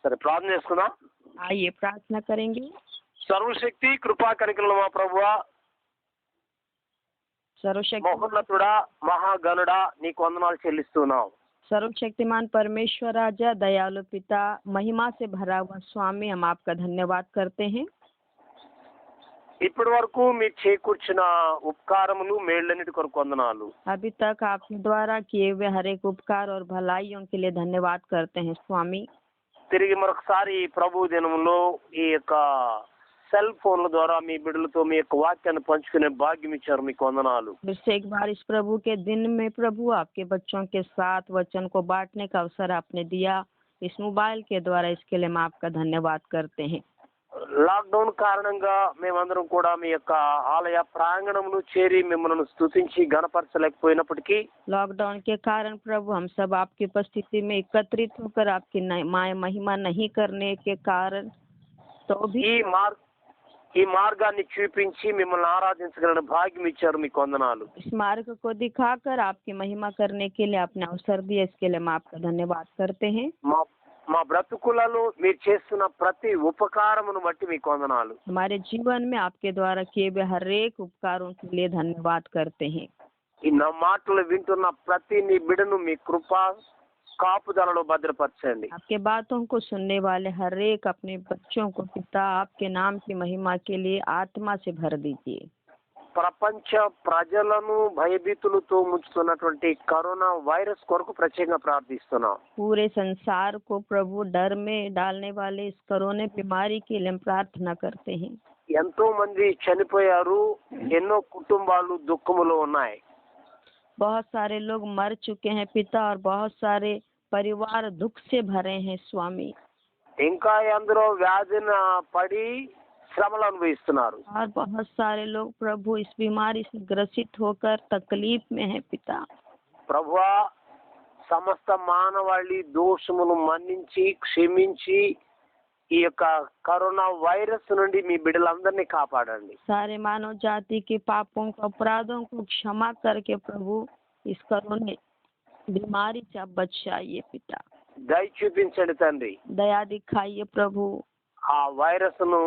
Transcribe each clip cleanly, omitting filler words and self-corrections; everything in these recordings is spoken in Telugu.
సరే ప్రార్థన చేసుకుందాం. आइए प्रार्थना करेंगे। సర్వశక్తి కృపా కనికరముల మా ప్రభువా, सर्वशक्ति మహోన్నతుడా, మహాగణుడా, నీకు వందనాలు చెల్లిస్తున్నాం. सर्वशक्तिमान परमेश्वर राजा, दयालु पिता, महिमा से भरा हुआ स्वामी, हम आपका धन्यवाद करते हैं। ఇప్పటి వరకు మీరు చేకూర్చిన ఉపకారములు మేళ్ళన్నిటి కొరకు వందనాలు. अभी तक आपके द्वारा किए हुए हर एक उपकार और भलाइयों के लिए धन्यवाद करते हैं स्वामी। తిరిగి మరొకసారి ప్రభు దినములో ఈ యొక్క సెల్ ఫోన్ల ద్వారా మీ బిడ్డలతో మీ యొక్క వాక్యాన్ని పంచుకునే భాగ్యం ఇచ్చారు, మీకు వందనాలు. फिर से एक बार इस प्रभु के दिन में प्रभु आपके बच्चों के साथ वचन को बांटने का अवसर आपने दिया इस मोबाइल के द्वारा, इसके लिए हम आपका धन्यवाद करते हैं। లాక్డౌన్ కారణంగా మేమందరం కూడా మీ యొక్క ఆలయ ప్రాంగణమును చేరి మిమ్మల్ని స్తుతించి గణపరచలేకపోయినప్పటికీ लॉकडाउन के कारण प्रभु हम सब आपकी उपस्थिति में एकत्रित होकर आपकी महिमा नहीं करने के कारण तो भी ఈ మార్గాన్ని చూపించి మిమ్మల్ని ఆరాధించగలిగిన భాగ్యం ఇచ్చారు, మీకు వందనాలు. इस मार्ग को दिखाकर आपकी महिमा करने के लिए आपने अवसर दिया, इसके लिए हम आपका धन्यवाद करते हैं। మా బ్రతుకులలో మీరు చేస్తున్న ప్రతి ఉపకారమును బట్టి మీకు వందనాలు. हमारे जीवन में आपके द्वारा किए हुए हर एक उपकारों के लिए धन्यवाद करते हैं। ఈ నా మాటలు వింటున్న ప్రతి నీ బిడ్డను మీ కృపా కాపుదలలో భద్రపరచండి. आपके बातों को सुनने वाले हर एक अपने बच्चों को पिता आपके नाम की महिमा के लिए आत्मा से भर दीजिए। ప్రపంచ ప్రజలను భయభీతులతో ముంచుతున్నటువంటి కరోనా వైరస్ కొరకు ప్రత్యేకంగా ప్రార్థిస్తున్నాం. पूरे संसार को प्रभु डर में डालने वाले इस कोरोना बीमारी के लिए हम प्रार्थना करते हैं। ఎంతో మంది చనిపోయారు, ఎన్నో కుటుంబాలు దుఃఖములో ఉన్నాయి. बहुत सारे लोग मर चुके हैं पिता, और बहुत सारे परिवार दुख से भरे हैं स्वामी। ఇంకా ఎందరో వ్యాధిన పడి శ్రమలు అనుభవిస్తున్నారు. और बहुत सारे लोग प्रभु इस बीमारी से ग्रसित होकर तकलीफ में है पिता। ప్రభువా, సమస్త మానవాళి దోషమును మన్నించి క్షమించి ఈ యొక్క కరోనా వైరస్ నుండి మీ బిడ్డలందరినీ కాపాడండి. सारे मानव जाति के पापों को अपराधों को क्षमा करके प्रभु इस कोरोना बीमारी से आप बचाइए पिता। దయ చూపించండి తండ్రి. दया दिखाइए प्रभु। ఆ వైరస్ ను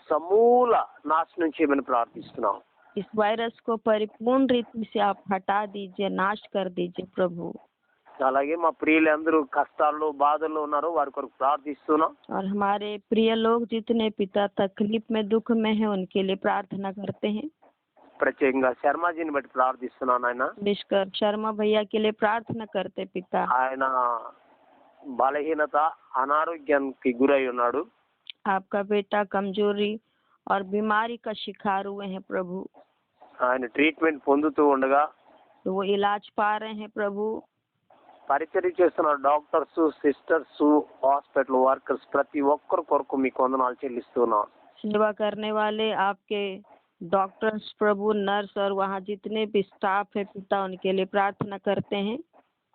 సమూల నాశనం చేయమని ప్రార్థిస్తున్నాం. इस वायरस को परिपूर्ण रीति से आप हटा दीजिए, नाश कर दीजिए प्रभु। అలాగే మా ప్రియులందరూ కష్టాల్లో బాధల్లో ఉన్నారో వారి కొరకు ప్రార్థిస్తున్నాం. और हमारे प्रिय लोग जितने पिता तकलीफ में दुख में हैं उनके लिए प्रार्थना करते हैं। ప్రత్యేకంగా శర్మాజీని బట్టి ప్రార్థిస్తున్నాను. ఆయన विशेषकर शर्मा भैया के लिए प्रार्थना करते पिता। ఆయన బలహీనత అనారోగ్యానికి గురై ఉన్నాడు. आपका बेटा कमजोरी और बीमारी का शिकार हुए हैं प्रभु। ఆయన ట్రీట్మెంట్ పొందుతూ ఉండగా तो वो इलाज पा रहे हैं प्रभु। పరిచర్య చేస్తున్న డాక్టర్స్, సిస్టర్స్, హాస్పిటల్ వర్కర్స్ ప్రతి ఒక్కరి కొరకు మీకు వందనాలు చెల్లిస్తున్నాం. सेवा करने वाले आपके डॉक्टर्स प्रभु, नर्स और वहाँ जितने भी स्टाफ है पिता, उनके लिए प्रार्थना करते हैं।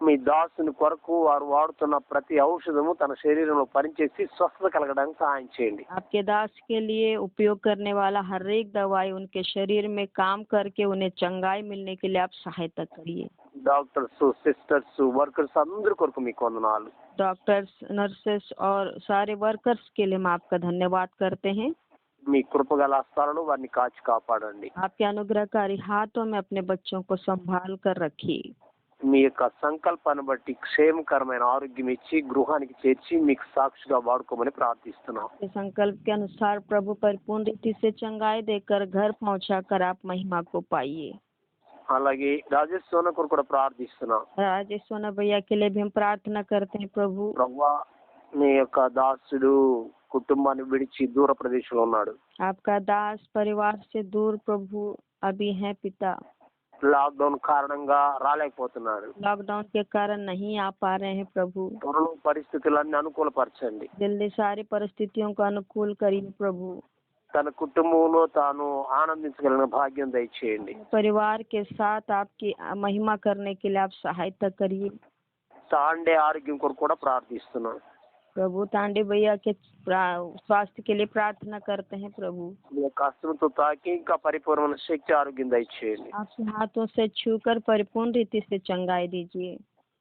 మీ దాసుని కొరకు వారు వాడుతున్న ప్రతి ఔషధము తన శరీరంలో పనిచేసి స్వస్థత కలగడానికి సహాయం చేయండి. आपके दास के लिए उपयोग करने वाला हर एक दवाई उनके शरीर में काम करके उन्हें चंगाई मिलने के लिए आप सहायता करिए। డాక్టర్స్, సిస్టర్స్, వర్కర్స్ అందరి కొరకు మీకు వందనాలు. डॉक्टर्स, नर्सेस और सारे वर्कर्स के लिए हम आपका धन्यवाद करते हैं। మీ కృపగల హస్తాలను వారిని కాచి కాపాడండి. आपके अनुग्रहकारी हाथों में अपने बच्चों को संभाल कर रखिए। మీ యొక్క సంకల్పాన్ని బట్టి క్షేమకరమైన ఆరోగ్యం ఇచ్చి గృహానికి చేర్చి మీకు సాక్షిగా వాడుకోమని ప్రార్థిస్తున్నాం. आपके संकल्प के अनुसार प्रभु परिपूर्ण रीति से चंगाई देकर घर पहुंचाकर आप महिमा को पाइए। అలాగే రాజేష్ సోన కొరకు కూడా ప్రార్థిస్తున్నాం. राजेश सोना भैया के लिए भी हम प्रार्थना करते हैं प्रभु। ప్రభువా, నీ యొక్క దాసుడు కుటుంబాన్ని విడిచి దూర ప్రదేశంలో ఉన్నాడు. आपका दास परिवार से दूर प्रभु अभी है पिता। లాక్డౌన్ కారణంగా రాలేకపోతున్నాడు. लॉकडाउन के कारण नहीं आ पा रहे हैं प्रभु। త్వరలో పరిస్థితులన్నీ అనుకూలపరచండి. जल्दी सारी परिस्थितियों को अनुकूल करिए प्रभु। తన కుటుంబంలో తాను ఆనందించగలిగిన భాగ్యం దయచేయండి. परिवार के साथ आपकी महिमा करने के लिए आप सहायता करिए తాండే ఆరోగ్యం కొరకు కూడా ప్రార్థిస్తున్నాను. प्रभु। तांडे भैया के स्वास्थ्य के लिए प्रार्थना करते हैं प्रभु। మీ యొక్క హస్తంతో తాకి ఇంకా పరిపూర్ణమైన శక్తి ఆరోగ్యం దయచేయండి. आपके हाथों से छूकर परिपूर्ण रीति से चंगाई दीजिए।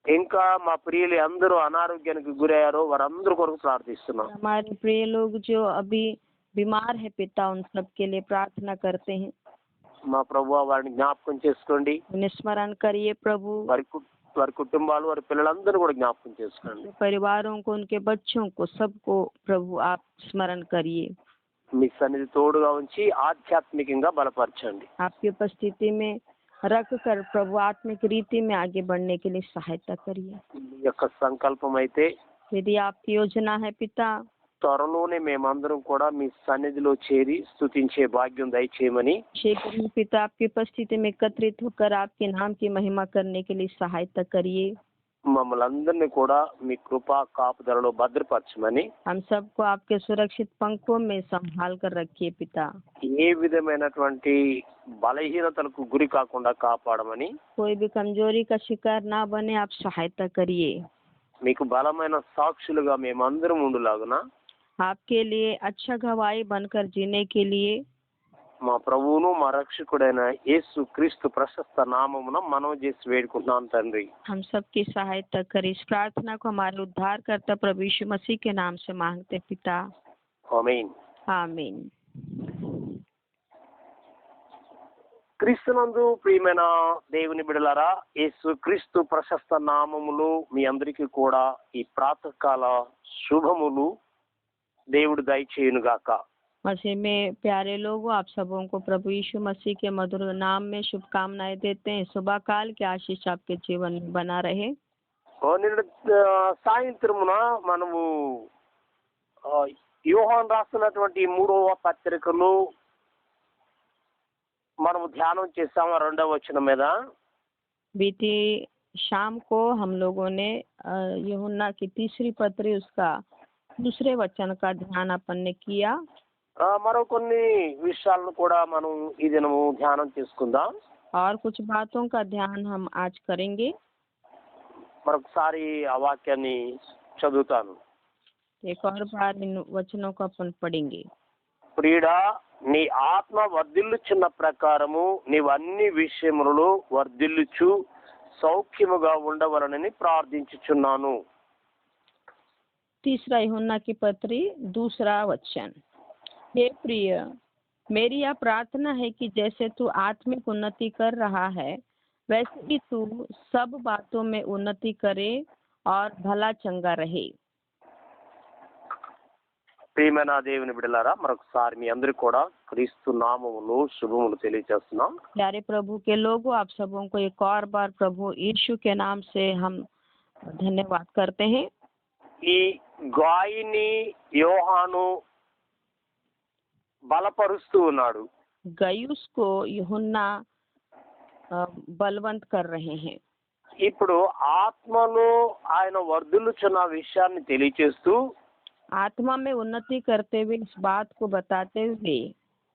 ఇంకా మా ప్రియులు అందరూ అనారోగ్యానికి గురయ్యారో వారందరూ కొరకు ప్రార్థిస్తున్నాం. हमारे प्रिय लोग जो अभी बीमार है पिता, उन सब के लिए प्रार्थना करते हैं। మా ప్రభువా వారిని జ్ఞాపకం చేసుకోండి. उन्हें स्मरण करिए प्रभु, వారి కుటుంబాలు వారి పిల్లలందరూ కూడా జ్ఞాపకం చేసుకోండి. परिवारों को, उनके बच्चों को, सबको प्रभु आप स्मरण करिए। మీ సన్నిధి తోడుగా ఉంచి ఆధ్యాత్మికంగా బలపరచండి. आपकी उपस्थिति में रख कर प्रभु आत्मिक रीति में आगे बढ़ने के लिए सहायता करिए। మీ యొక్క సంకల్పం అయితే यदि आपकी योजना है पिता, త్వరలోనే మేమందరం కూడా మీ సన్నిధిలో చేరి స్తుతించే భాగ్యం దయచేయమని शीघ्र ही पिता आपकी उपस्थिति में एकत्रित होकर आपके नाम की महिमा करने के लिए सहायता करिए। మమ్మల్ని అందరినీ కూడా మీ కృపా కాపుదలలో భద్రపరచమని, हम सबको आपके सुरक्षित पंखों में संभाल कर रखिए पिता। ఏ విధమైనటువంటి బలహీనతలకు గురి కాకుండా కాపాడమని, कोई भी कमजोरी का शिकार ना बने, आप सहायता करिए। మీకు బలమైన సాక్షులుగా మేమందరం ఉండులాగున आपके लिए अच्छा गवाही बनकर जीने के लिए మా ప్రభువును మా రక్షకుడైన యేసు క్రీస్తు ప్రశస్త నామమున మనవి చేసి వేడుకుంటున్నాను తండ్రి. हम सबकी सहायता करें। इस प्रार्थना को हमारे उद्धारकर्ता प्रभु यीशु मसीह के नाम से मांगते पिता, ఆమేన్. आमीन। క్రీస్తునందు ప్రియమైన దేవుని బిడ్డలారా, యేసు క్రీస్తు ప్రశస్త నామములు మీ అందరికీ కూడా ఈ ప్రాతకాల శుభములు దేవుడు దయచేయును గాక. मसीह में प्यारे लोगों, आप सबों को प्रभु यीशु मसीह के मधुर नाम में शुभकामनाएं देते हैं। सुबह काल की आशीष आपके जीवन में बना रहे। నిన్న సాయంత్రమున మనము యోహాను రాస్తున్నటువంటి 3వ పత్రికలో మనము ధ్యానం చేసాము 2వ వచనం మీద. बीती शाम को हम लोगों ने यूहन्ना की 3री पत्री उसका 2 वचन का ध्यान अपन ने किया। మరో కొన్ని విషయాలను కూడా మనం ఈ దినము ధ్యానం చేసుకుందాం. और कुछ बातों का ध्यान हम आज करेंगे। మరొకసారి ఆ వాక్యాన్ని చదువుతాను. एक और बार इन वचनों को अपन पढ़ेंगे। ప్రియుడా, నీ ఆత్మ వర్ధిల్లుచున్న ప్రకారము నీవు అన్ని విషయములలో వర్ధిల్లుచు సౌఖ్యముగా ఉండవలనని ప్రార్థించుచున్నాను. 3 यूहन्ना की पत्री 2 वचन। हे प्रिय, मेरी यह प्रार्थना है कि जैसे तू आत्मिक उन्नति कर रहा है, वैसे ही तू सब बातों में उन्नति करे और भला चंगा रहे। ప్రియమైన దేవుని బిడ్డలారా, మరొకసారి మీ అందరికీ కూడా క్రీస్తు నామములో శుభములు తెలియజేస్తున్నాం. प्यारे प्रभु के लोगों, आप सबों को एक और बार प्रभु यीशु के नाम से हम धन्यवाद करते हैं। ఈ గాయని యోహాను బలపరుస్తూ ఉన్నాడు. गयुस को यूहन्ना बलवंत कर रहे हैं। ఇప్పుడు ఆత్మలో ఆయన వర్ధిల్లుచున్న విషయాన్ని తెలియచేస్తూ, आत्मा में उन्नति करते हुए इस बात को बताते हुए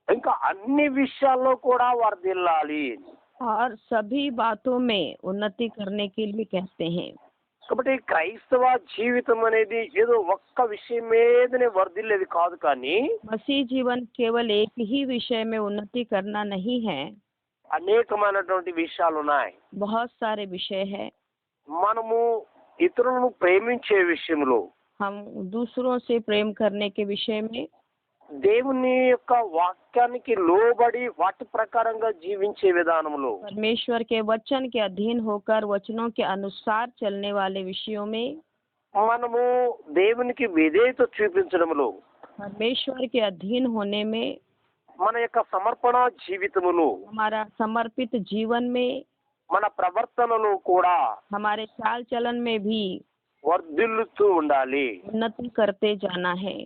ఇంకా అన్ని విషయాల్లో కూడా వర్ధిల్లాలి. और सभी बातों में उन्नति करने के लिए कहते हैं। కాబట్టి క్రైస్తవ జీవితం అనేది ఏదో ఒక్క విషయం మీదనే వర్ధిల్లేది కాదు, కానీ मसीह जीवन केवल एक ही विषय में उन्नति करना नहीं है, అనేకమైనటువంటి విషయాలు ఉన్నాయి. बहुत सारे विषय है। మనము ఇతరులను ప్రేమించే విషయంలో, हम दूसरों से प्रेम करने के विषय में, దేవుని యొక్క వాక్యానికి లోబడి వాటి ప్రకారంగా జీవించే విధానంలో, परमेश्वर के वचन के अधीन होकर वचनों के अनुसार चलने वाले विषयों में, మనము దేవునికి విధేయత చూపించడంలో, परमेश्वर के अधीन होने में, మన యొక్క సమర్పణ జీవితములో, हमारा समर्पित जीवन में, మన ప్రవర్తనలో కూడా हमारे चाल चलन में भी వర్ధిల్లుతూ ఉండాలి. उन्नति करते जाना है।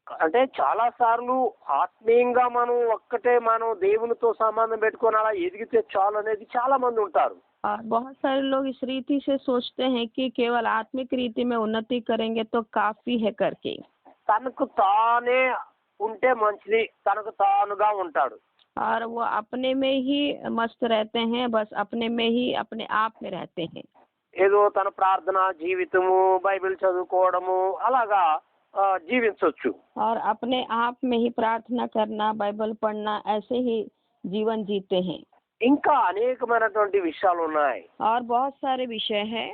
అంటే చాలా సార్లు ఆత్మీయంగా మనం దేవునితో సంబంధం పెట్టుకొని అలా ఎదిగితే చాలు అనేది చాలా మంది ఉంటారు. और बहुत सारे लोग इस रीति से सोचते हैं कि केवल आत्मिक रीति में उन्नति करेंगे तो काफी है करके, తనకు తానే ఉంటే మంచిది, తనకు తానుగా ఉంటాడు. और वो अपने में ही मस्त रहते हैं, बस अपने में ही अपने आप में रहते हैं। ఏదో తన ప్రార్థన జీవితము, బైబిల్ చదువుకోవడము అలాగా జీవించవచ్చు. और अपने आप में ही प्रार्थना करना, बाइबल पढ़ना, ऐसे ही जीवन जीते हैं। ఇంకా అనేకమైనటువంటి విషయాలు ఉన్నాయి. और बहुत सारे विषय हैं।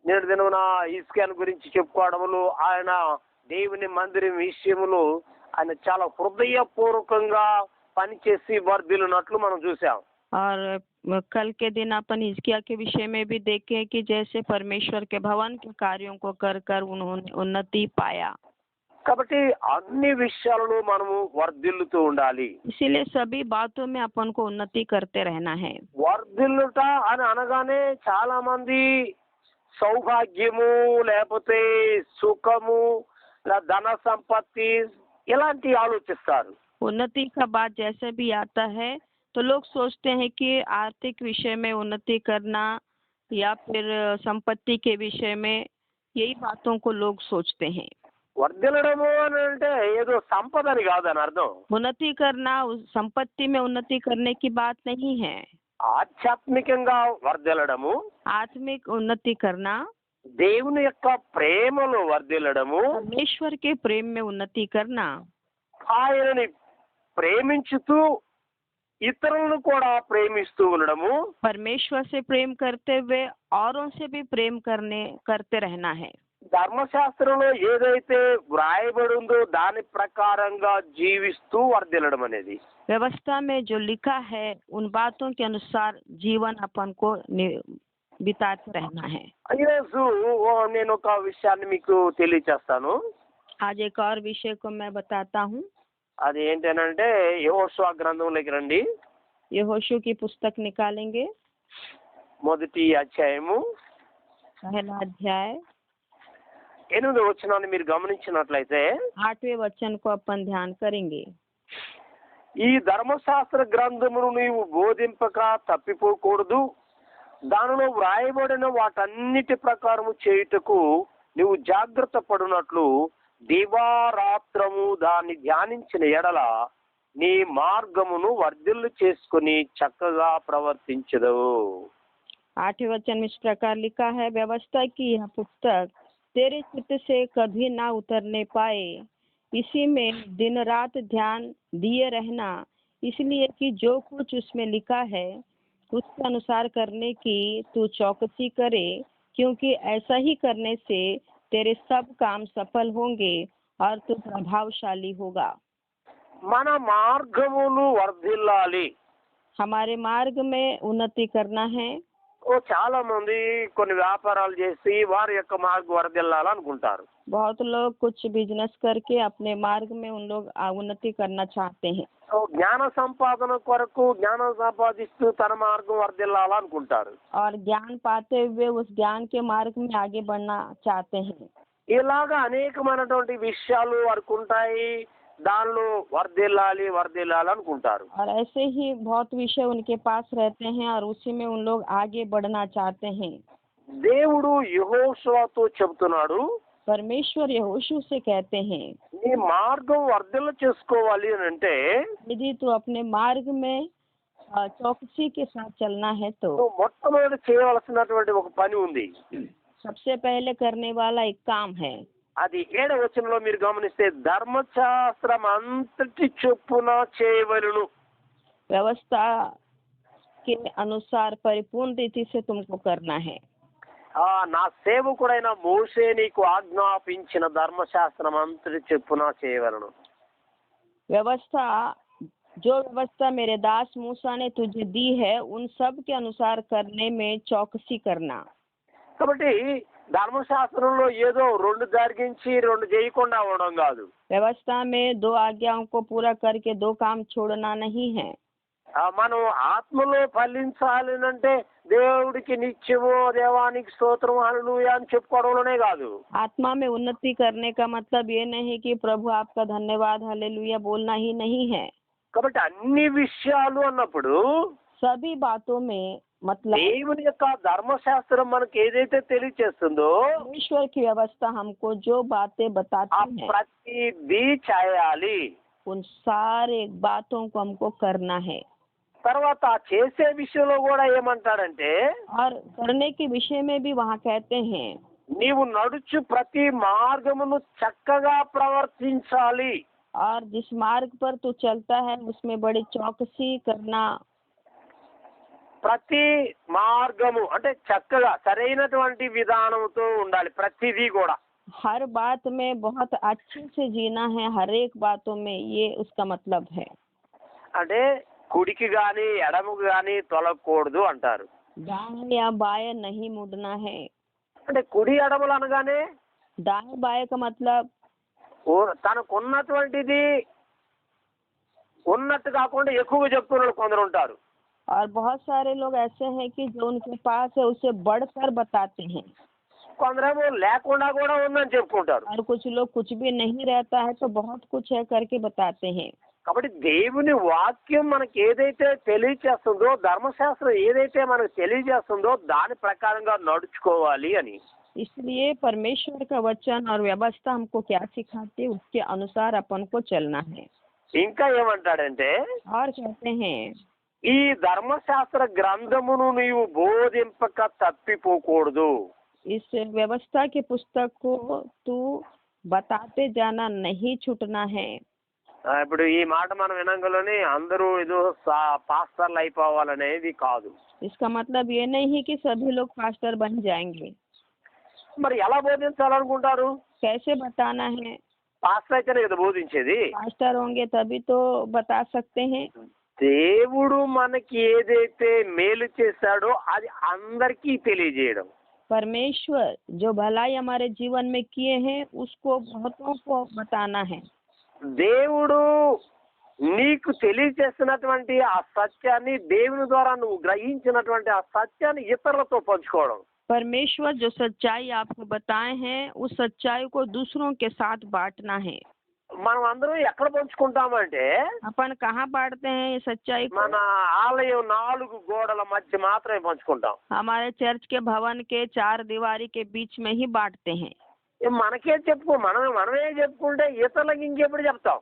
నేటి దినమున ఇస్కాన్ గురించి చెప్పుకోవడములు, ఆయన దేవుని మందిరం విషయములు ఆయన చాలా హృదయపూర్వకంగా పనిచేసి వర్ధిల్లునట్లు మనం చూసాం. और कल के दिन अपन हिजकिय्याह के विषय में भी देखे कि जैसे परमेश्वर के भवन के कार्यों को कर कर उन्होंने उन्नति पाया। కాబట్టి అన్ని విషయాలలో మనము వర్ధిల్లుతూ ఉండాలి. इसीलिए सभी बातों में अपन को उन्नति करते रहना है। వర్ధిల్లుట అని అనగానే చాలా మంది సౌభాగ్యము, లేకపోతే సుఖము, ధన సంపత్తి ఇలాంటి ఆలోచిస్తారు. उन्नति का बात जैसे भी आता है तो लोग सोचते हैं कि आर्थिक विषय में उन्नति करना या फिर संपत्ति के विषय में, यही बातों को लोग सोचते हैं। వర్ధిల్లడము అని అంటే ఏదో సంపద అని కాదని అర్థం. उन्नति करना उस संपत्ति में उन्नति करने की बात नहीं है। ఆధ్యాత్మికంగా వర్ధిల్లడము, आत्मिक उन्नति करना, దేవుని యొక్క ప్రేమలో వర్ధిల్లడము, परमेश्वर के प्रेम में उन्नति करना, ఆయనని ప్రేమించుతూ ఇతరులను కూడా ప్రేమిస్తూ ఉండడము, परमेश्वर से प्रेम करते हुए औरों से भी प्रेम करते रहना है। ధర్మశాస్త్రంలో ఏదైతే వ్రాయబడి ఉందో దాని ప్రకారంగా జీవిస్తూ వర్ధిల్లడం అనేది. व्यवस्था में जो लिखा है उन बातों के अनुसार जीवन अपन को बिताते रहना है। ఈరోజు నేను ఒక విషయాన్ని మీకు తెలియచేస్తాను. आज एक और विषय को मैं बताता हूँ। అది ఏంటనంటే యెహోషువ గ్రంథంలోకి రండి. यहोशू की पुस्तक निकालेंगे, మొదటి అధ్యాయము पहला अध्याय 8వ వచనాన్ని మీరు గమనించినట్లయితే, 8वें वचन को अपन ध्यान करेंगे। ఈ ధర్మశాస్త్ర గ్రంథమును నీవు బోధింపక తప్పిపోకూడదు, దానిలో వ్రాయబడిన వాటన్నిటి ప్రకారము చేయుటకు నువ్వు జాగ్రత్త పడునట్లు దివారాత్రము దాన్ని ధ్యానించిన ఎడల నీ మార్గమును వర్ధిల్లు చేసుకుని చక్కగా ప్రవర్తించదవు. 8वें वचन में इस प्रकार लिखा है, व्यवस्था की यह पुस्तक तेरे चित्त से कभी ना उतरने पाए, इसी में दिन रात ध्यान दिए रहना, इसलिए कि जो कुछ उसमें लिखा है उसके अनुसार करने की तू चौकसी करे, क्योंकि ऐसा ही करने से तेरे सब काम सफल होंगे और तू प्रभावशाली होगा। మన మార్గములు వర్ధిల్లాలి. हमारे मार्ग में उन्नति करना है। చాలా మంది కొన్ని వ్యాపారాలు చేసి వారి యొక్క మార్గం వర్ధిల్లాలనుకుంటారు. बहुत लोग कुछ बिजनेस करके अपने मार्ग में उन लोग उन्नति करना चाहते हैं। జ్ఞాన సంపాదన కొరకు జ్ఞానం సంపాదిస్తూ తన మార్గం వర్ధిల్లాలనుకుంటారు. और ज्ञान पाते हुए उस ज्ञान के मार्ग में आगे बढ़ना चाहते हैं। ఇలాగా అనేకమైనటువంటి విషయాలు వారికి ఉంటాయి, దానిలో వర్ధిల్లాలి అనుకుంటారు. और ऐसे ही बहुत विषय उनके पास रहते हैं और उसी में उन लोग आगे बढ़ना चाहते हैं। దేవుడు యెహోషువతో చెబుతున్నాడు, परमेश्वर यहोशू से कहते हैं, నీ మార్గం వర్ధిల్ల చేసుకోవాలి అని అంటే यदि तू अपने मार्ग में चौकसी के साथ चलना है तो నువ్వు మొట్టమొదటి చేయవలసినటువంటి ఒక పని ఉంది. सबसे पहले करने वाला एक काम है। అది 7వ వచనంలో మీరు గమనిస్తే, ధర్మశాస్త్రం అంతటి చొప్పున చేయవలెను. व्यवस्था के अनुसार परिपूर्ण रीति से तुमको करना है। నా సేవకుడైన మోషే నీకు ఆజ్ఞాపించిన ధర్మశాస్త్రం అంతటి చొప్పున చేయవలెను. व्यवस्था जो व्यवस्था मेरे दास मूसा ने तुझे दी है उन सब के अनुसार करने में चौकसी करना। కాబట్టి ధర్మశాస్త్రంలో ఏదో 2 జరిగించి 2 చేయకుండా ఉండడం కాదు. व्यवस्था में 2 आज्ञाओं को पूरा करके 2 काम छोड़ना नहीं है। మనం ఆత్మలో ఫలించాలి అంటే దేవుడికి నిత్యము దేవానికి స్తోత్రం హల్లెలూయా అని చెప్పుకోవడంలోనే కాదు. आत्मा में उन्नति करने का मतलब ये नहीं है कि प्रभु आपका धन्यवाद हालेलुया बोलना ही नहीं है। కాబట్టి అన్ని విషయాలు అన్నప్పుడు सभी बातों में मतलब దేవుని యొక్క ధర్మశాస్త్రం మనకి ఏదైతే తెలియచేస్తుందో परमेश्वर की व्यवस्था हमको जो बातें ఆ बताती है ప్రతిదీ చేయాలి. उन सारे बातों को हमको करना है। తర్వాత ఆ చేసే విషయంలో కూడా ఏమంటాడంటే, और करने के विषय में भी वहाँ कहते हैं, నీవు నడుచు ప్రతి మార్గమును చక్కగా ప్రవర్తించాలి. और जिस मार्ग पर तू चलता है उसमें बड़ी चौकसी करना। ప్రతి మార్గము అంటే చక్కగా సరైనటువంటి విధానంతో ఉండాలి ప్రతిదీ కూడా. हर बात में बहुत अच्छे से जीना है, हर एक बातों में, ये उसका मतलब है। అంటే కుడికి గాని ఎడమకు గాని తొలగకూడదు అంటారు. दाएं या बाएं नहीं मुड़ना है। అంటే కుడి ఎడమలు అనగానే दाएं बाएं का मतलब తనకున్నటువంటిది ఉన్నట్టు కాకుండా ఎక్కువగా చెప్తున్న కొందరు ఉంటారు. और बहुत सारे लोग ऐसे हैं कि जो उनके पास है उससे बढ़कर बताते हैं, కొందరేమో లేకుండా కూడా ఉందని చెప్పుకుంటారు. और कुछ लोग कुछ भी नहीं रहता है तो बहुत कुछ है करके बताते हैं। కాబట్టి దేవుని వాక్యం మనకి ఏదైతే తెలియజేస్తుందో, ధర్మశాస్త్రం ఏదైతే మనకు తెలియజేస్తుందో దాని ప్రకారంగా నడుచుకోవాలి అని. इसलिए परमेश्वर का वचन और व्यवस्था हमको क्या सिखाते हैं, उसके अनुसार अपन को चलना है। ఇంకా ఏమంటాడంటే, और कहते हैं ఈ ధర్మశాస్త్ర గ్రంథమును నీవు బోధింపక తప్పిపోకూడదు. इस व्यवस्था के पुस्तक को तू बताते जाना, नहीं छूटना है। ఇప్పుడు ఈ మాట మనం వినంగానే అందరూ ఏదో పాస్టర్లు అయిపోవాలనేది కాదు. इसका मतलब ये नहीं है कि सभी लोग पास्टर बन जाएंगे। మరి ఎలా బోధించాలనుకుంటారు? कैसे बताना है? పాస్టర్ అయితేనే కదా బోధించేది. पास्टर होंगे तभी तो बता सकते हैं। దేవుడు మనకి ఏదైతే మేలు చేశాడో అది అందరికీ తెలియజేయడం. परमेश्वर जो भलाई हमारे जीवन में किए हैं उसको बहुतों को बताना है। దేవుడు నీకు తెలియజేస్తున్నటువంటి ఆ సత్యాన్ని, దేవుని ద్వారా నువ్వు గ్రహించినటువంటి ఆ సత్యాన్ని ఇతరులతో పంచుకోవడం. परमेश्वर जो सच्चाई आपको बताए हैं उस सच्चाई को दूसरों के साथ बांटना है। మనం అందరం ఎక్కడ పంచుకుంటామంటే अपन कहाँ बांटते हैं ये सच्चाई को? మన ఆలయం 4 గోడల మధ్య మాత్రమే పంచుకుంటాం. हमारे चर्च के भवन के 4 दीवारी के बीच में ही बांटते हैं। మనమే చెప్పుకుంటే ఇతరులకు ఇంకెప్పుడు చెప్తాం?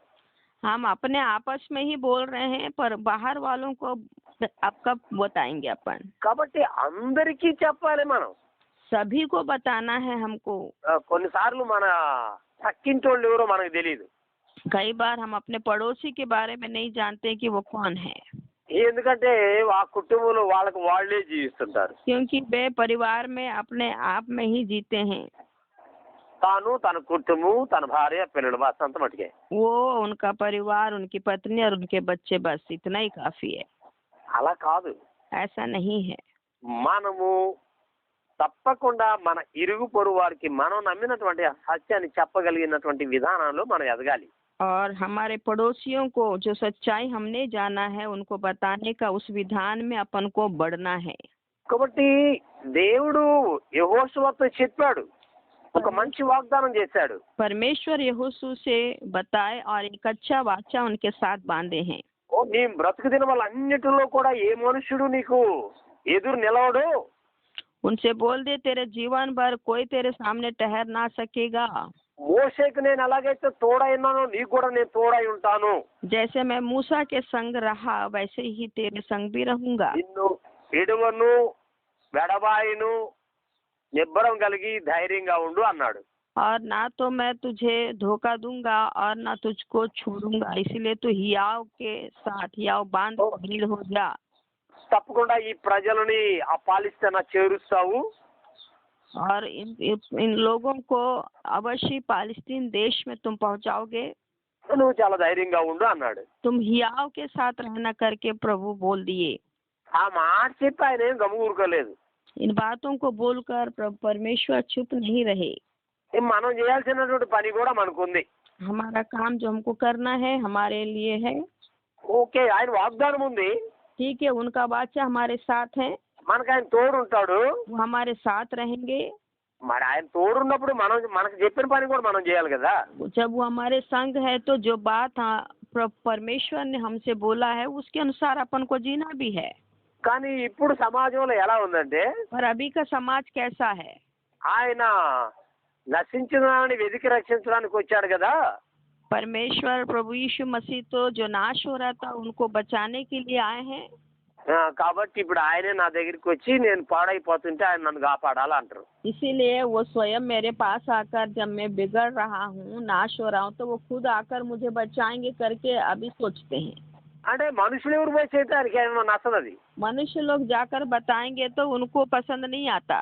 हम अपने आपस में ही बोल रहे हैं, पर बाहर वालों को आप कब बताएंगे अपन? కాబట్టి అందరికీ చెప్పాలి మనం. सभी को बताना है हमको। కొన్నిసార్లు మన పక్కింటోళ్ళు ఎవరో మనకు తెలియదు. कई बार हम अपने पड़ोसी के बारे में नहीं जानते कि वो कौन है, ఎందుకంటే ఆ కుటుంబంలో వాళ్ళకి వాళ్ళే జీవిస్తుంటారు. क्योंकि वे परिवार में अपने आप में ही जीते हैं। తాను, తన కుటుంబం, తన భార్య, పిల్లలు బస్ అంత మటుకే. वो, उनका परिवार, उनकी पत्नी और उनके बच्चे, बस इतना ही काफी है। అలా కాదు. ऐसा नहीं है। మనము తప్పకుండా మన ఇరుగు పొరుగు వారికి మనం నమ్మినటువంటి ఆ సత్యాన్ని చెప్పగలిగినటువంటి విధానంలో మనం ఎదగాలి. और हमारे पड़ोसियों को जो सच्चाई हमने जाना है उनको बताने का उस विधान में अपन को बढ़ना है। కాబట్టి దేవుడు యెహోషువతో చెప్పాడు, ఒక మంచి వాగ్దానం చేశాడు. परमेश्वर यहोशू से बताए और एक अच्छा वाचा उनके साथ बांधे हैं। నీ బ్రతుకు దినములన్నిటిలో కూడా ఏ మనుషుడు నీకు ఎదురు నిలవడు. उनसे बोल दे तेरे जीवन भर कोई तेरे सामने ठहर ना सकेगा। మోషేకు నేను ఎలాగైతే తోడై ఉన్నానో నీకు కూడా నేను తోడై ఉంటాను. जैसे मैं मूसा के संग रहा वैसे ही तेरे संग भी रहूंगा। నిన్ను విడువను వెడబాయిను, నిబ్బరం కలిగి ధైర్యంగా ఉండు అన్నాడు. और ना तो मैं तुझे धोखा दूंगा और ना तुझको छोड़ूंगा, इसलिए तू हियाव के साथ हियाव बांध दृढ़ हो जा। తప్పకుండా ఈ ప్రజలని ఆ పాలిస్తానా చేరుస్తావు. और इन लोगों को अवश्य पालिस्तीन देश में तुम पहुंचाओगे। నువ్వు చాలా ధైర్యంగా ఉండు అన్నాడు. तुम हियाव के साथ रहना करके प्रभु बोल दिए। ఆ మాట చెప్పి ఆయన ఏం గమ్ముకూరుకోలేదు. इन बातों को बोलकर प्रभु परमेश्वर चुप नहीं रहे। మనం చేయాల్సినటువంటి పని కూడా మనకుంది. हमारा काम जो हमको करना है हमारे लिए है। ఓకే, ఆయన వాగ్దానం ఉంది, ठीक है, उनका वाचा हमारे साथ है, మనకు ఆయన తోడు ఉంటాడు. वो हमारे साथ रहेंगे। మరి ఆయన తోడు ఉన్నప్పుడు మనకు చెప్పిన పని కూడా మనం చేయాలి కదా. जब वो हमारे संग है तो जो बात परमेश्वर ने हमसे बोला है उसके अनुसार अपन को जीना भी है। కానీ ఇప్పుడు సమాజంలో ఎలా ఉందంటే, पर अभी का समाज कैसा है? ఆయన నశించిన వారిని వెతికి రక్షించడానికి వచ్చాడు కదా. परमेश्वर प्रभु यीशु मसीह तो जो नाश हो रहा था उनको बचाने के लिए आए हैं। కాబట్టి ఇప్పుడు ఆయనే నా దగ్గరికి వచ్చి నేను పాడైపోతుంటే ఆయన నన్ను కాపాడాలి అంటారు. इसीलिए वो स्वयं मेरे पास आकर, जब मैं बिगड़ रहा हूँ, नाश हो रहा हूँ, तो वो खुद आकर मुझे बचाएंगे करके अभी सोचते हैं। అంటే మనుషులు ఎవరు పోయి చేస్తే ఆయనకి ఏమో నచ్చదు అది. मनुष्य लोग जाकर बताएंगे तो उनको पसंद नहीं आता।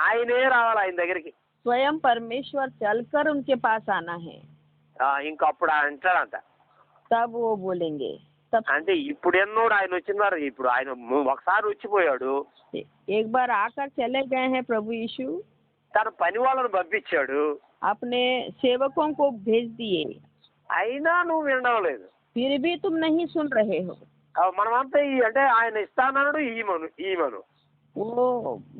ఆయనే రావాలి ఆయన దగ్గరికి. स्वयं परमेश्वर चलकर उनके पास आना है, ఇంకా అప్పుడు ఆయన అంటాడంట. तब वो बोलेंगे। तब అంటే ఇప్పుడు ఎన్నోడు ఆయన వచ్చినారు, ఇప్పుడు ఆయన ఒకసారి వచ్చిపోయాడు, एक बार आकर चले गए हैं प्रभु यीशु, తన పని వాళ్ళను పంపించాడు, अपने सेवकों को भेज दिए, అయినా నువ్వు వినడం లేదు. फिर भी तुम नहीं सुन रहे हो। మనమంతా అంటే ఆయన ఇస్తానన్నాడు, ఈమను वो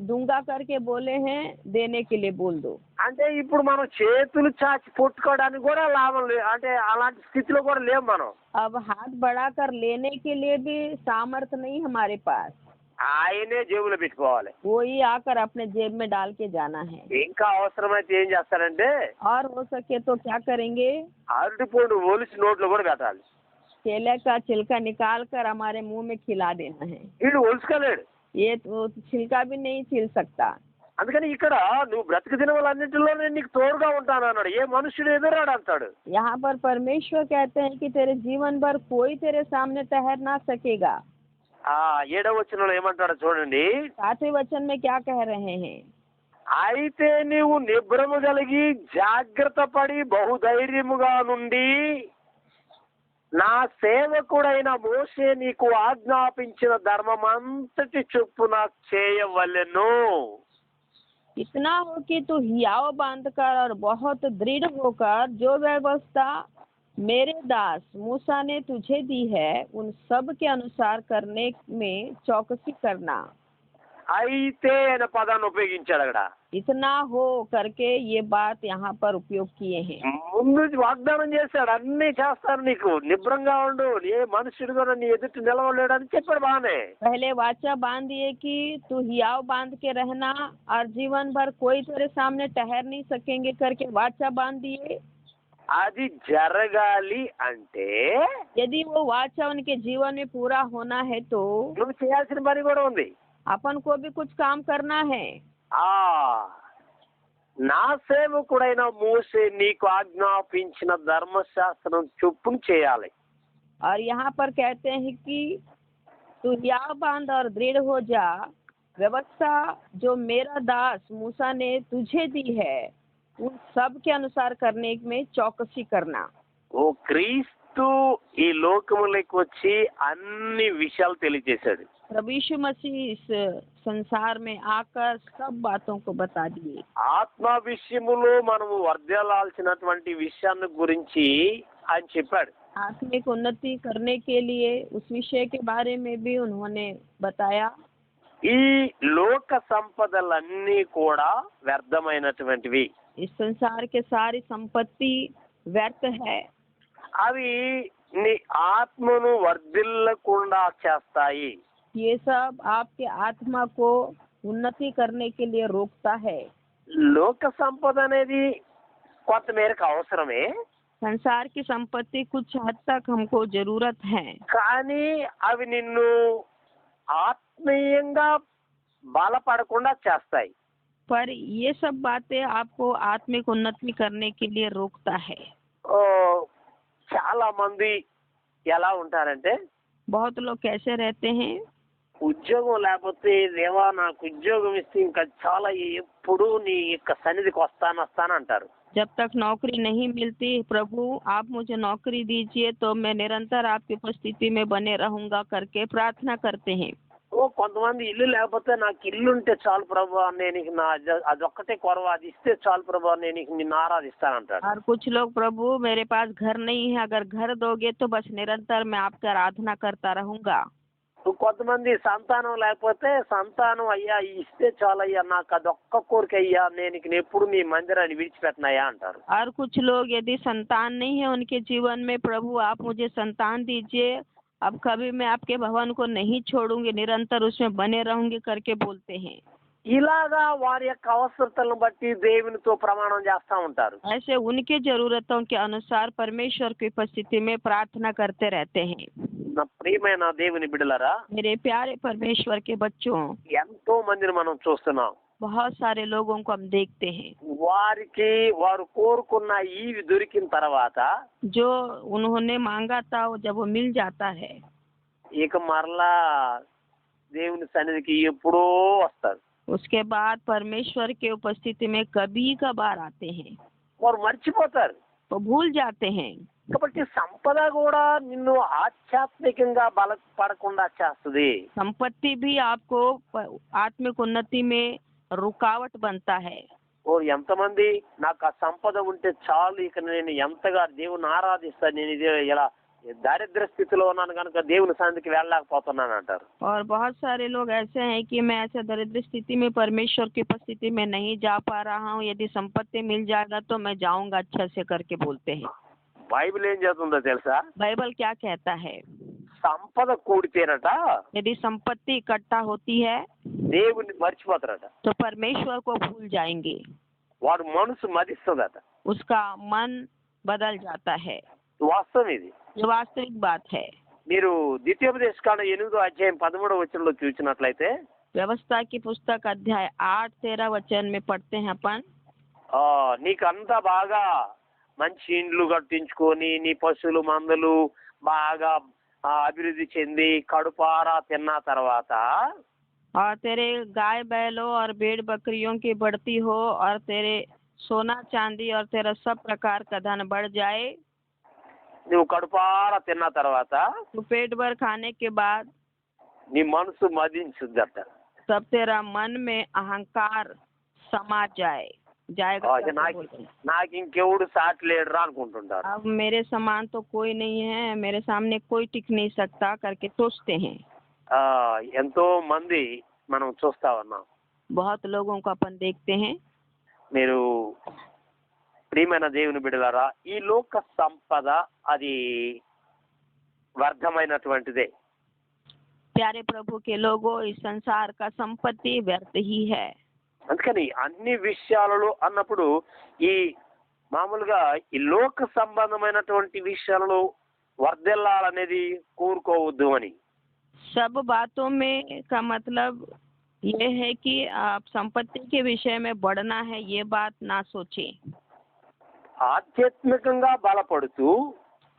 दूंगा करके बोले हैं, देने के लिए बोल दो। అంటే ఇప్పుడు మనం చేతులు చాచి పొట్టుకోవడానికి కూడా లాభం లేదు, అంటే అలాంటి స్థితిలో కూడా లేవు మనం. अब हाथ बढ़ाकर लेने के लिए भी सामर्थ्य नहीं हमारे पास, ఆయనే జేబులో పెట్టుకోవాలి. वही आकर अपने जेब में डाल के जाना है। ఇంకా అవసరమైతే ఏం చేస్తారంటే और हो सके तो क्या करेंगे, అరటి పండు ఒలిసి నోట్లో కూడా పెట్టాలి. केले का छिलका निकाल कर हमारे मुंह में खिला देना है। వీడు ఒలుసుకోలేడు. ये तो छिलका भी नहीं छिल सकता। అందుకని ఇక్కడ నువ్వు బ్రతికి దినములన్నింటిలో నేను నీకు తోడుగా ఉంటాను అన్నాడు. ఏ మనుషుడు ఎదురాడు అంటాడు. यहाँ पर परमेश्वर कहते हैं कि तेरे जीवन भर कोई तेरे सामने ठहर ना सकेगा। 7వ వచనంలో ఏమంటాడో చూడండి. 7वें वचन में क्या कह रहे हैं, అయితే నీవు నిబ్రము కలిగి జాగ్రత్త పడి బహుధైర్యముగా నుండి నా సేవకుడైన మోషే నీకు ఆజ్ఞాపించిన ధర్మమంతటి చొప్పున చేయవలెను. इतना हो कि तू हियाव बांध कर और बहुत दृढ़ होकर जो व्यवस्था मेरे दास मूसा ने तुझे दी है उन सब के अनुसार करने में चौकसी करना। అయితే అనే పదాన్ని ఉపయోగించాడు అక్కడ. इतना हो करके ये बात यहाँ पर उपयोग किए हैं। ముందు వాగ్దానం చేశాడు, అన్ని చేస్తాను, నీకు నిబ్రంగా ఉండు, ఏ మనుషుడు కూడా నీ ఎదుటి నిలవలేడు అని చెప్పాడు. బాగానే पहले वाचा बांध दिए कि तू हियाव बांध के रहना और जीवन भर कोई तेरे सामने ठहर नहीं सकेंगे करके वाचा बांध दिए। అది జరగాలి అంటే यदि वो वाचा उनके जीवन में पूरा होना है तो నువ్వు చేయాల్సిన పని కూడా ఉంది. अपन को भी कुछ काम करना है। నా సేవకుడైన మోషే నీకు ఆజ్ఞాపించిన ధర్మశాస్త్రం చొప్పున చేయాలి. और यहाँ पर कहते हैं कि तू हियाव बांध और दृढ़ हो जा, व्यवस्था जो मेरा दास मूसा ने तुझे दी है उन सब के अनुसार करने में चौकसी करना। ఓ క్రీస్తు ఈ లోకములోకి వచ్చి అన్ని విషయాలు తెలియజేశాడు. प्रभु यीशु मसीह इस संसार में आकर सब बातों को बता दिए। ఆత్మ విషయములో మనము వర్ధిల్లాల్సినటువంటి విషయాన్ని గురించి ఆయన చెప్పాడు. आत्मिक उन्नति करने के लिए उस विषय के बारे में भी उन्होंने बताया। ఈ లోక సంపదలన్నీ కూడా వ్యర్థమైనటువంటివి. इस संसार के सारी संपत्ति व्यर्थ है, అవి నీ ఆత్మను వర్ధిల్లకుండా చేస్తాయి. ये सब आपके आत्मा को उन्नति करने के लिए रोकता है। లోక సంపద అనేది కొంత మేరకు అవసరమే, संसार की संपत्ति कुछ हद तक हमको जरूरत है, కానీ అవి నిన్ను ఆత్మీయంగా బలపడకుండా చేస్తాయి. पर ये सब बातें आपको आत्मिक उन्नति करने के लिए रोकता है। ఓ, చాలా మంది ఎలా ఉంటారంటే बहुत लोग कैसे रहते हैं, ఉద్యోగం లేకపోతే దేవా నాకు ఉద్యోగం ఇస్తే ఇంకా చాలా ఎప్పుడు నీ యొక్క సన్నిధికి వస్తానంటారు. जब तक नौकरी नहीं मिलती प्रभु आप मुझे नौकरी दीजिए तो मैं निरंतर आपकी उपस्थिति में बने रहूंगा करके प्रार्थना करते हैं। ఓ కొంతమంది ఇల్లు లేకపోతే నాకు ఇల్లు ఉంటే చాలు ప్రభు, నేను అదొక్కటే కొరవ, అది ఇస్తే చాలు ప్రభు, నేను నిన్ను ఆరాధిస్తానంటాడు. और कुछ लोग प्रभु मेरे पास घर नहीं है, अगर घर दोगे तो बस निरंतर मैं आपकी आराधना करता रहूंगा। కొంతమంది సంతానం లేకపోతే సంతానం అయ్యా ఇస్తే చాలు అయ్యా, నాకు అదొక్క కోరిక అయ్యా, నేను ఎప్పుడు నీ మందిరాన్ని విడిచిపెట్టినాయా అంటారు. और कुछ लोग यदि संतान नहीं है उनके जीवन में प्रभु आप मुझे संतान दीजिए, अब कभी मैं आपके भवन को नहीं छोड़ूंगी, निरंतर उसमें बने रहूंगी करके बोलते हैं। ఇలాగా వారి యొక్క అవసరతలను బట్టి దేవునితో ప్రమాణం చేస్తా ఉంటారు. ऐसे उनके जरूरतों के अनुसार परमेश्वर की उपस्थिति में प्रार्थना करते रहते हैं। నా ప్రియమైన దేవుని బిడ్డలారా, मेरे प्यारे परमेश्वर के बच्चों, ఎంతో మందిని మనం చూస్తున్నాం. बहुत सारे लोगों को हम देखते हैं వారు కోరుకున్న ఈవి దొరికిన తర్వాత जो उन्होंने मांगा था वो जब वो मिल जाता है ఇక మరలా దేవుని సన్నిధికి ఎప్పుడో వస్తారు. उसके बाद परमेश्वर के उपस्थिति में कभी कभार आते हैं, వారు మర్చిపోతారు. वो भूल जाते हैं। కాబట్టి సంపద కూడా నిన్ను ఆధ్యాత్మికంగా బలపడకుండా చేస్తుంది. संपत्ति भी आपको आत्मिक उन्नति में रुकावट बनता है। ఓ ఎంతమంది నాకు ఆ సంపద ఉంటే చాలు, ఇక నేను ఎంతగా దేవుని ఆరాధిస్తాను, నేను ఇదే ఇలా దారిద్ర్య స్థితిలో ఉన్నాను కనుక దేవుని సన్నిధికి వెళ్ళలేకపోతున్నాను అంటారు. और बहुत सारे लोग ऐसे हैं कि मैं ऐसे दरिद्र स्थिति में परमेश्वर की उपस्थिति में नहीं जा पा रहा हूँ, यदि संपत्ति मिल जाएगा तो मैं जाऊंगा अच्छा से करके बोलते हैं। బైబిల్ ఏం చెప్తుందో తెలుసా? बाइबल क्या कहता है? సంపద కూడితేనట यदि संपत्ति इकट्ठा होती है దేవుని మర్చిపోతారట. तो परमेश्वर को भूल जाएंगे, వాడు మనసు మదిస్తుందట. उसका मन बदल जाता है। వాస్తవం ఇది. ये वास्तविक बात है। మీరు ద్వితీయోపదేశకాండం 8:13 చూసినట్లయితే व्यवस्था की पुस्तक अध्याय 8-13 वचन में पढ़ते हैं अपन। నీకు అంతా బాగా మంచి ఇండ్లు కట్టించుకొని నీ పశువులు మందలు బాగా అభివృద్ధి చెంది కడుపారా తిన్న తర్వాత और तेरे गाय बैलों और भेड़ बकरियों की बढ़ती हो और तेरे सोना चांदी और तेरा सब प्रकार का धन बढ़ जाए। నువ్వు కడుపారా తిన్న తర్వాత तो पेट भर खाने के बाद నీ మనసు మదించుద్దట. तब तेरा मन में अहंकार समा जाएगा। నాకు ఇంకెవడు సాటి లేడురా అనుకుంటుంటారు. अब मेरे समान तो कोई नहीं है, मेरे सामने कोई टिक नहीं सकता करके सोचते हैं। ఎంతో మంది మనం చూస్తా ఉన్నాం. बहुत लोगों को अपन देखते हैं। మీరు ప్రియమైన దేవుని బిడ్డలారా, ఈ లోక సంపద అది వ్యర్థమైనటువంటిదే. प्यारे प्रभु के लोगों, इस संसार का संपत्ति व्यर्थ ही है। అందుకని అన్ని విషయాలలో అన్నప్పుడు ఈ మామూలుగా ఈ లోక సంబంధమైనటువంటి విషయాలలో వర్ధిల్లాలనేది కోరుకోవద్దు అని. सब बातों में का मतलब ये है कि आप संपत्ति के विषय में बढ़ना है, ये बात ना सोचें। ఆధ్యాత్మికంగా బలపడుతూ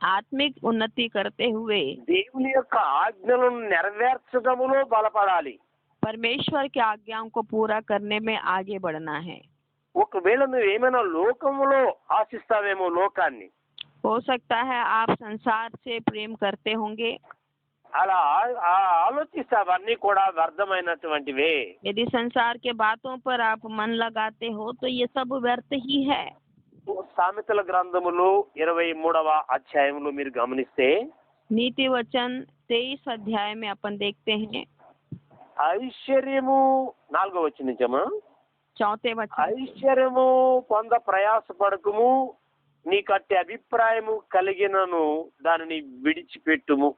आत्मिक उन्नति करते हुए దేవుని యొక్క ఆజ్ఞలను నెరవేర్చడములో బలపడాలి. परमेश्वर की आज्ञाओं को पूरा करने में आगे बढ़ना है। ఒకవేళ నువ్వు ఏమైనా లోకములో ఆశిస్తావేమో లోకాన్ని, हो सकता है आप संसार से प्रेम करते होंगे। అలా ఆలోచిస్తే అవన్నీ కూడా వ్యర్థమైనటువంటివే. यदि संसार के बातों पर आप मन लगाते हो तो ये सब व्यर्थ ही है। సామెతల గ్రంథములో 23వ అధ్యాయంలో మీరు గమనిస్తే नीति वचन 23 अध्याय में अपन देखते हैं। ఐశ్వర్యము 4వ వచనం నుంచమ్మా. 4 वचन, ఐశ్వర్యము పొంద ప్రయాసపడకుము, నీకట్టి అభిప్రాయము కలిగినను దానిని విడిచిపెట్టుము.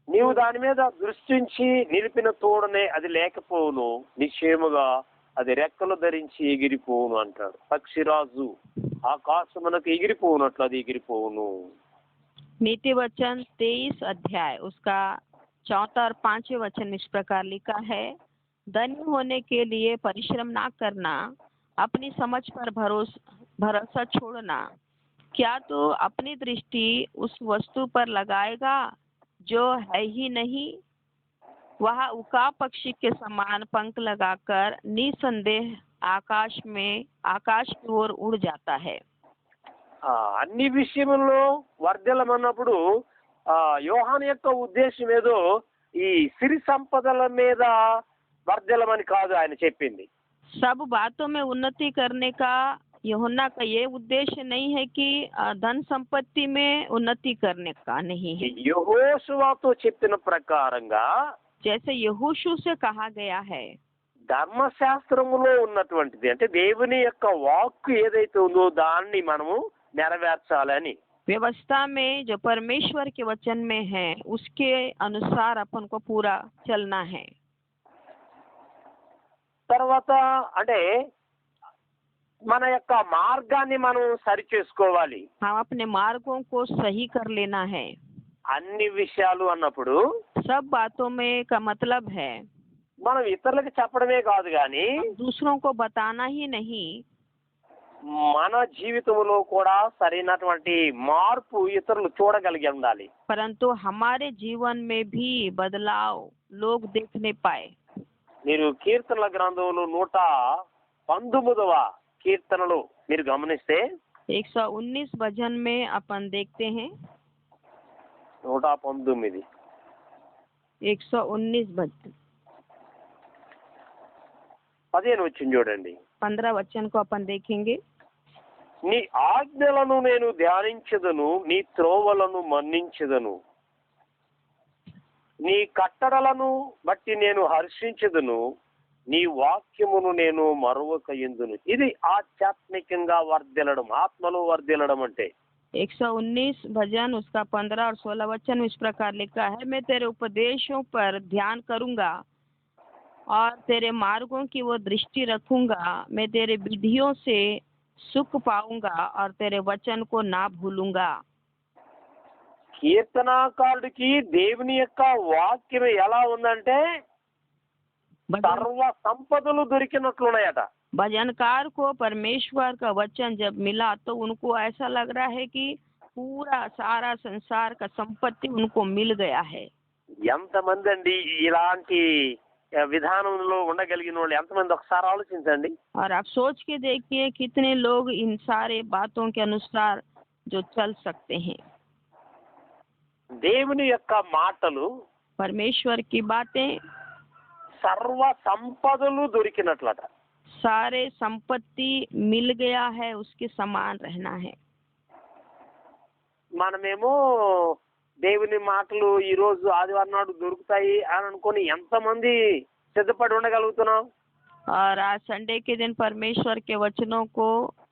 నీవు దాని మీద దృష్టించి నిలిపిన తోడనే అది లేకపోవును, నిశ్చయముగా అది రెక్కలు ధరించి ఎగిరిపోవును అంటాడు. పక్షిరాజు ఆకాశమునకు ఎగిరిపోవునట్లు అది ఎగిరిపోవును. नीति वचन 23 अध्याय उसका 4 और 5 वचन इस प्रकार लिखा है। धनी होने के लिए परिश्रम ना करना, अपनी समझ पर भरोसा छोड़ना। क्या तू अपनी दृष्टि उस वस्तु पर लगाएगा जो है ही नहीं? वह उका पक्षी के समान पंख लगाकर निसंदेह आकाश की ओर उड़ जाता है। అన్ని విషయముల్లో వర్ధలమన్నప్పుడు యోహాను యొక్క ఉద్దేశం ఏదో ఈ సిరి సంపదల మీద వర్ధలమని కాదు ఆయన చెప్పింది. सब बातों में उन्नति करने का यूहन्ना का ये उद्देश्य नहीं है कि धन संपत्ति में उन्नति करने का नहीं है। యెహోషువతో చెప్పిన ప్రకారంగా जैसे यहोशू से कहा गया है, ధర్మశాస్త్రములో ఉన్నటువంటిది అంటే దేవుని యొక్క వాక్కు ఏదైతే ఉందో దాన్ని మనము నెరవేర్చాలని. व्यवस्था में जो परमेश्वर के वचन में है उसके अनुसार अपन को पूरा चलना है। తర్వాత అంటే మన యొక్క మార్గాన్ని మనం సరి చేసుకోవాలి. हम अपने मार्गों को सही कर लेना है। అన్ని విషయాలు అన్నప్పుడు सब बातों में का मतलब है మనం ఇతరులకు చెప్పడమే కాదు కానీ दूसरों को बताना ही नहीं, మన జీవితంలో కూడా సరైనటువంటి మార్పు ఇతరులు చూడగలిగి ఉండాలి. परंतु हमारे जीवन में भी बदलाव लोग देखने पाए। మీరు కీర్తనల గ్రంథంలో 119వ కీర్తనలో మీరు గమనిస్తే 119 भजन में अपन देखते हैं 119 119 भजन 15 వచ్చింది చూడండి. 15 वचन को अपन देखेंगे। నీ ఆజ్ఞలను నేను ధ్యానించదను, నీ త్రోవలను మన్నించదను, నీ కట్టడలను బట్టి నేను హర్షించదును, నీ వాక్యమును నేను మరువకయుందును. ఇది ఆధ్యాత్మికంగా వర్ధిల్లడం, ఆత్మలో వర్ధిల్లడం అంటే 119 भजन उसका 15 और 16 वचन इस प्रकार लिखा है, मैं तेरे उपदेशों पर ध्यान करूंगा और तेरे मार्गों की वो दृष्टि रखूंगा। मैं तेरे विधियों से सुख पाऊंगा और तेरे वचन को ना भूलूंगा। కీర్తనాకారుడికి దేవుని యొక్క వాక్యం ఎలా ఉందంటే సర్వ సంపదలు దొరికినట్లున్నాయట. भजनकार को परमेश्वर का वचन जब मिला तो उनको ऐसा लग रहा है कि पूरा सारा संसार का संपत्ति उनको मिल गया है। ఎంతమంది అండి ఇలాంటి విధానంలో ఉండగలిగిన వాళ్ళు ఎంతమంది ఒకసారి ఆలోచించండి. और आप सोच के देखिए कितने लोग इन सारे बातों के अनुसार जो चल सकते हैं। దేవుని యొక్క మాటలు परमेश्वर की बातें సర్వ సంపదలు దొరికినట్లట. सारे संपत्ति मिल गया है, उसके समान रहना है। మనమేమో దేవుని మాటలు ఈ రోజు ఆదివారం నాడు దొరుకుతాయి అని అనుకుని ఎంతమంది సిద్ధపడి ఉండగలుగుతున్నాం? और आज संडे के दिन परमेश्वर के वचनों को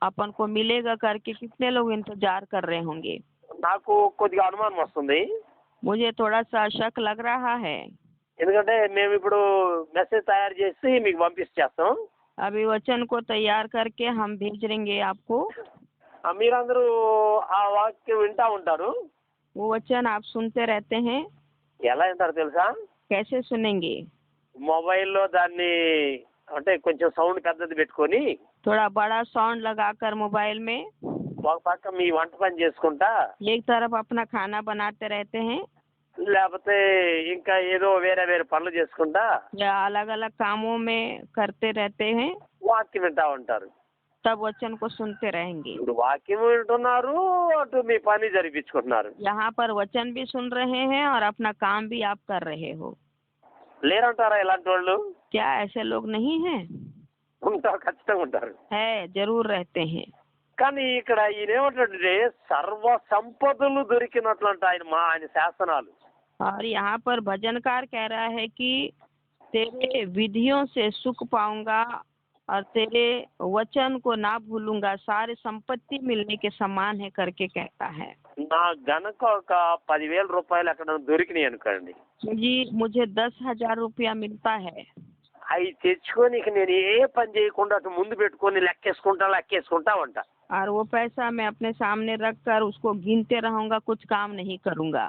अपन को मिलेगा करके कितने लोग इंतजार कर रहे होंगे? నాకు కొద్దిగా అనుమానం వస్తుంది. मुझे थोड़ा सा शक लग रहा है, ఎందుకంటే మేము ఇప్పుడు మెసేజ్ తయారు చేసి మీకు పంపించేస్తాం. अभी वचन को तैयार करके हम भेज देंगे आपको। మీరందరూ ఆ వాక్యం వింటా ఉంటారు. वो वचन आप सुनते रहते हैं। ఎలా వింటారు తెలుసా? कैसे सुनेंगे? మొబైల్లో దాన్ని అంటే కొంచెం సౌండ్ పెద్దది పెట్టుకొని थोड़ा बड़ा साउंड लगाकर मोबाइल में ఒక పక్క మీ వంట పని చేసుకుంటా, एक तरफ अपना खाना बनाते रहते हैं లేకపోతే ఇంకా ఏదో వేరే వేరే పనులు చేసుకుంటా या अलग अलग कामों में करते रहते हैं, వాక్యం వింటా ఉంటారు. तब वचन को सुनते रहेंगे। ఇప్పుడు వాక్యం వింటున్నారు, అటు మీ పని జరిపించుకుంటున్నారు. यहाँ पर वचन भी सुन रहे हैं और अपना काम भी आप कर रहे हो। లేరంటారా ఇలాంటి వాళ్ళు? क्या ऐसे लोग नहीं हैं? ఉంటారు, ఖచ్చితంగా ఉంటారు. है, जरूर रहते हैं। కానీ ఇక్కడ ఈయన ఏమంటాడంటే సర్వ సంపదలు దొరికినట్లంట ఆయన శాసనాలు. और यहाँ पर भजनकार कह रहा है कि तेरे विधियों से सुख पाऊंगा और तेरे वचन को ना भूलूंगा, सारे संपत्ति मिलने के समान है करके कहता है। నా గనక ఒక 10,000 రూపాయలు ఎక్కడ దొరికినాయి అనుకోండి, जी मुझे 10,000 रुपया मिलता है, అవి తెచ్చుకొని ఇక నేను ఏ పని చేయకుండా అటు ముందు పెట్టుకొని లెక్కేసుకుంటా ఉంటా. और वो पैसा मैं अपने सामने रख कर उसको गिनते रहूंगा, कुछ काम नहीं करूंगा।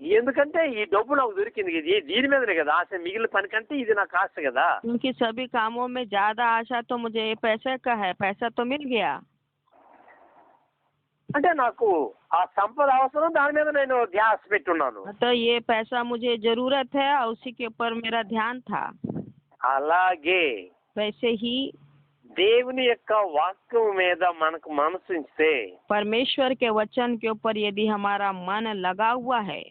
ఎందుకంటే ఈ డబ్బు నాకు దొరికింది, ఇది దీని మీదనే కదా ఆశ, మిగిలిన పని కంటే ఇది నాకు ఆశ కదా. क्योंकि सभी कामों में ज्यादा आशा तो मुझे ये पैसे का है, पैसा तो मिल गया। అంటే నాకు ఆ సంపద అవసరం, దాని మీద నేను ధ్యాస పెట్టున్నాను. तो ये पैसा मुझे जरूरत है और उसी के ऊपर मेरा ध्यान था। అలాగే वैसे ही దేవుని యొక్క వాక్యం మీద మనకు మనసు ఉంచితే परमेश्वर के वचन के ऊपर यदि हमारा मन लगा हुआ है,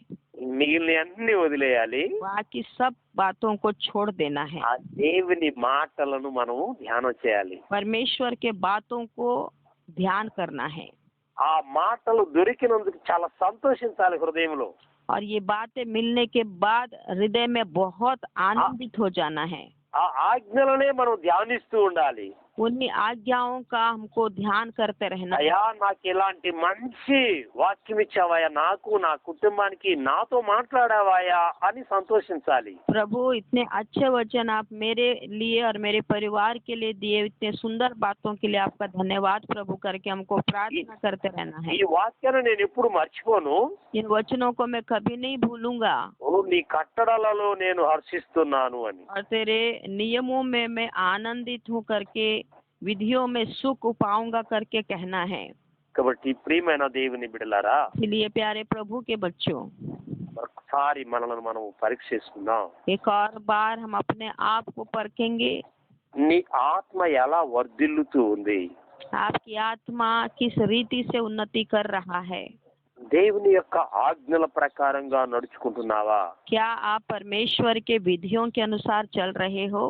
మిగిలిన అన్ని వదిలేయాలి. बाकी सब बातों को छोड़ देना है। ఆ దేవుని మాటలను మనము ధ్యానం చేయాలి. परमेश्वर के बातों को ध्यान करना है ఆ మాటలు దొరికినందుకు చాలా సంతోషించాలి హృదయంలో. और ये बातें मिलने के बाद हृदय में बहुत आनंदित हो जाना है। ఆ ఆజ్ఞలనే మనం ధ్యానిస్తూ ఉండాలి. उन्हीं आज्ञाओं का हमको ध्यान करते रहना है। అయ్యా నాకు ఇలాంటి మంచి వాక్యం ఇచ్చావయ్యా, నాకు నా కుటుంబానికి నాతో మాట్లాడావాయా అని సంతోషించాలి. प्रभु इतने अच्छे वचन आप मेरे लिए और मेरे परिवार के लिए दिए, इतने सुंदर बातों के लिए आपका धन्यवाद प्रभु करके हमको प्रार्थना करते रहना है। ఈ వాక్యాన్ని నేను ఎప్పుడు మర్చిపోను. इन वचनों को मैं कभी नहीं भूलूंगा ఓ నీ కట్టడలలో నేను హర్షిస్తున్నాను అని. और तेरे नियमों में मैं आनंदित हूँ करके विधियों में सुख पाऊंगा करके कहना है। కాబట్టి ప్రియమైన దేవుని బిడ్డలారా, इसलिए प्यारे प्रभु के बच्चों, మరొకసారి మనల్ని మనం పరీక్ష చేసుకుందాం. एक और बार हम अपने आप को परखेंगे। నీ ఆత్మ ఎలా వర్ధిల్లుతూ ఉంది? आपकी आत्मा किस रीति से उन्नति कर रहा है? దేవుని యొక్క ఆజ్ఞల ప్రకారంగా నడుచుకుంటున్నావా? क्या आप परमेश्वर के विधियों के अनुसार चल रहे हो?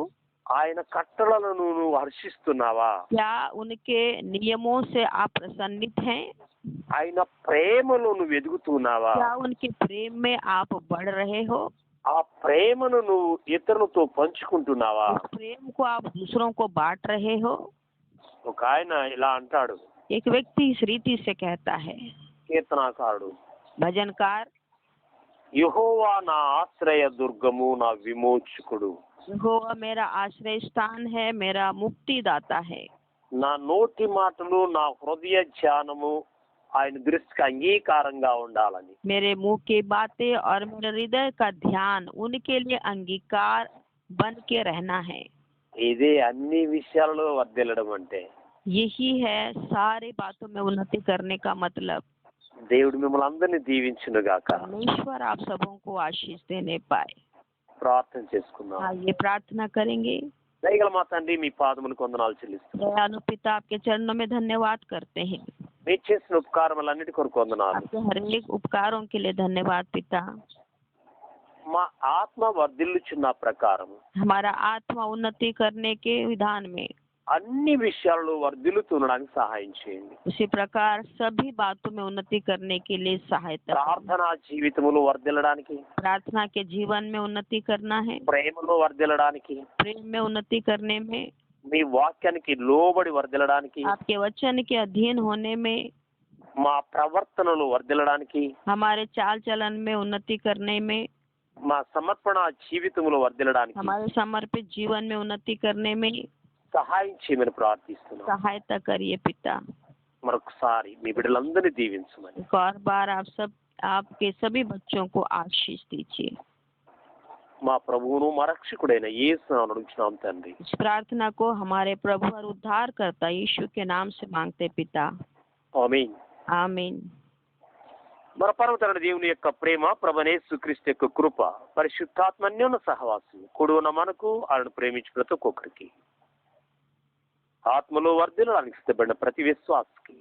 ఆయన కట్టడలను నువ్వు హర్షిస్తున్నావా? क्या उनके नियमों से आप प्रसन्नित हैं? ఆయన ప్రేమలో నువ్వు ఎదుగుతున్నావా? क्या उनके प्रेम में आप बढ़ रहे हो? ఆ ప్రేమను నువ్వు ఇతరులతో పంచుకుంటున్నావా? उस प्रेम को आप दूसरों को बांट रहे हो? ఒక ఆయన ఇలా అంటాడు, एक व्यक्ति इस रीति से कहता है, కీర్తనాకారుడు, भजनकार, యెహోవా నా ఆశ్రయ దుర్గము, నా విమోచకుడు. यहोवा मेरा आश्रय स्थान है, मेरा मुक्तिदाता है। నా నోటి మాటలు, నా హృదయ ధ్యానము ఆయన దృష్టికి అంగీకారంగా ఉండాలని. मेरे मुंह की बातें और मेरे हृदय का ध्यान उनके लिए अंगीकार बन के रहना है। ఇదే అన్ని విషయాలలో వర్ధిల్లడం అంటే. यही है सारी बातों में उन्नति करने का मतलब। దేవుడు మిమ్మల్ని అందరినీ దీవించును గాక. परमेश्वर आप सबों को आशीष देने पाए। ప్రార్థన చేసుకుందాం. ये प्रार्थना करेंगे। దయగల మా తండ్రి, మీ పాదములకు వందనాలు చెల్లిస్తున్నాం. दयालु पिता, आपके चरणों में धन्यवाद करते हैं। మీరు చేసిన ఉపకారములన్నిటి కొరకు వందనాలు. आपके हर एक उपकारों के लिए धन्यवाद पिता। మా ఆత్మ వర్ధిల్లుచున్న ప్రకారం हमारा आत्मा उन्नति करने के विधान में అన్ని విషయాల్లో వర్ధిల్లుతుండడానికి సహాయం చేయండి. उसी प्रकार सभी बातों में उन्नति करने के लिए सहायता करें। ప్రార్థనా జీవితములో వర్ధిల్లడానికి, प्रार्थना के जीवन में उन्नति करना है, ప్రేమలో వర్ధిల్లడానికి, प्रेम में उन्नति करने में, మీ వాక్యానికి లోబడి వర్ధిల్లడానికి, आपके वचन के अधीन होने में, మా ప్రవర్తనలో వర్ధిల్లడానికి, हमारे चाल चलन में उन्नति करने में, మా సమర్పణ జీవితంలో వర్ధిల్లడానికి हमारे समर्पित जीवन में उन्नति करने में సహాయం చేయమని ప్రార్థిస్తున్నాం. सहायता करिए पिता। మరొకసారి మీ బిడ్డలందరినీ దీవించమని एक और बार आपके सभी बच्चों को आशीष दीजिए। మా ప్రభువును మా రక్షకుడైన యేసు నామమున అడుగుచున్నాం తండ్రి. इस प्रार्थना को हमारे प्रभु और उद्धारकर्ता यीशु के नाम से मांगते पिता, ఆమేన్. आमीन। మన పరమతండ్రి దేవుని యొక్క ప్రేమ, ప్రభువైన యేసుక్రీస్తు యొక్క కృప, పరిశుద్ధాత్మ అన్యోన్య సహవాసం కూడున మనకు, ఆయనను ప్రేమించు ప్రతి ఒక్కరికి, ఆత్మలో వర్ధిల్లడానికి సిద్ధపడిన ప్రతి విశ్వాసకి,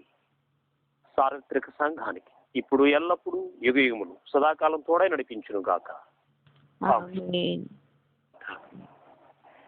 సార్వత్రిక సంఘానికి ఇప్పుడు ఎల్లప్పుడూ యుగయుగములు సదాకాలం తోడై నడిపించును గాక. आमीन।